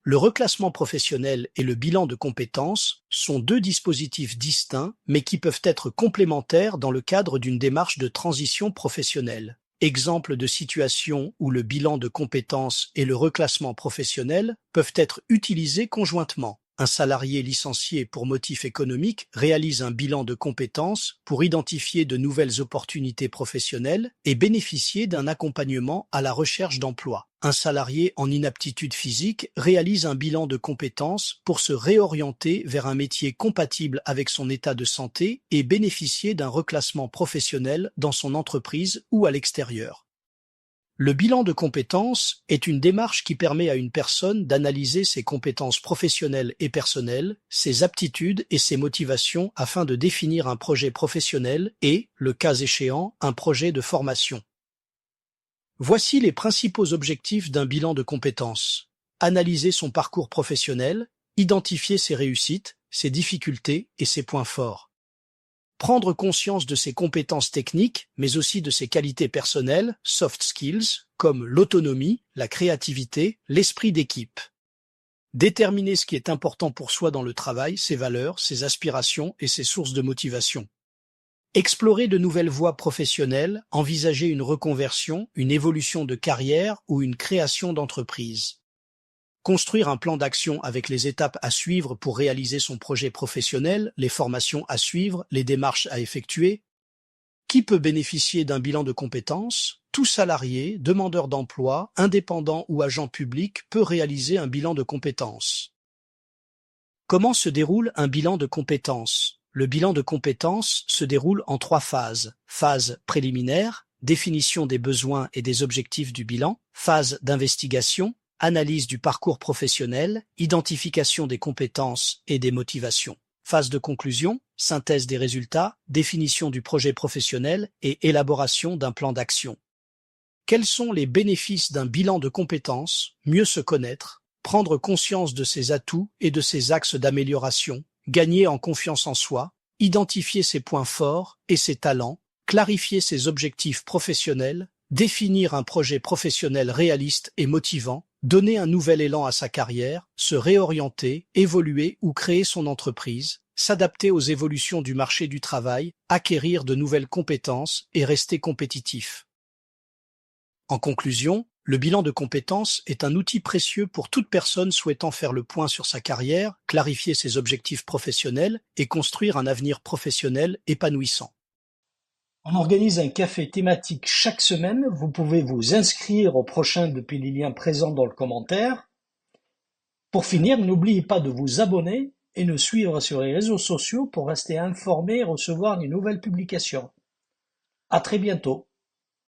Le reclassement professionnel et le bilan de compétences sont deux dispositifs distincts mais qui peuvent être complémentaires dans le cadre d'une démarche de transition professionnelle. Exemple de situation où le bilan de compétences et le reclassement professionnel peuvent être utilisés conjointement. Un salarié licencié pour motif économique réalise un bilan de compétences pour identifier de nouvelles opportunités professionnelles et bénéficier d'un accompagnement à la recherche d'emploi. Un salarié en inaptitude physique réalise un bilan de compétences pour se réorienter vers un métier compatible avec son état de santé et bénéficier d'un reclassement professionnel dans son entreprise ou à l'extérieur. Le bilan de compétences est une démarche qui permet à une personne d'analyser ses compétences professionnelles et personnelles, ses aptitudes et ses motivations afin de définir un projet professionnel et, le cas échéant, un projet de formation. Voici les principaux objectifs d'un bilan de compétences. Analyser son parcours professionnel, identifier ses réussites, ses difficultés et ses points forts. Prendre conscience de ses compétences techniques, mais aussi de ses qualités personnelles, soft skills, comme l'autonomie, la créativité, l'esprit d'équipe. Déterminer ce qui est important pour soi dans le travail, ses valeurs, ses aspirations et ses sources de motivation. Explorer de nouvelles voies professionnelles, envisager une reconversion, une évolution de carrière ou une création d'entreprise. Construire un plan d'action avec les étapes à suivre pour réaliser son projet professionnel, les formations à suivre, les démarches à effectuer. Qui peut bénéficier d'un bilan de compétences? Tout salarié, demandeur d'emploi, indépendant ou agent public peut réaliser un bilan de compétences. Comment se déroule un bilan de compétences? Le bilan de compétences se déroule en 3 phases. Phase préliminaire, définition des besoins et des objectifs du bilan. Phase d'investigation, analyse du parcours professionnel, identification des compétences et des motivations. Phase de conclusion, synthèse des résultats, définition du projet professionnel et élaboration d'un plan d'action. Quels sont les bénéfices d'un bilan de compétences? Mieux se connaître, prendre conscience de ses atouts et de ses axes d'amélioration, gagner en confiance en soi, identifier ses points forts et ses talents, clarifier ses objectifs professionnels, définir un projet professionnel réaliste et motivant, donner un nouvel élan à sa carrière, se réorienter, évoluer ou créer son entreprise, s'adapter aux évolutions du marché du travail, acquérir de nouvelles compétences et rester compétitif. En conclusion, le bilan de compétences est un outil précieux pour toute personne souhaitant faire le point sur sa carrière, clarifier ses objectifs professionnels et construire un avenir professionnel épanouissant. On organise un café thématique chaque semaine. Vous pouvez vous inscrire au prochain depuis les liens présents dans le commentaire. Pour finir, n'oubliez pas de vous abonner et nous suivre sur les réseaux sociaux pour rester informé et recevoir les nouvelles publications. À très bientôt.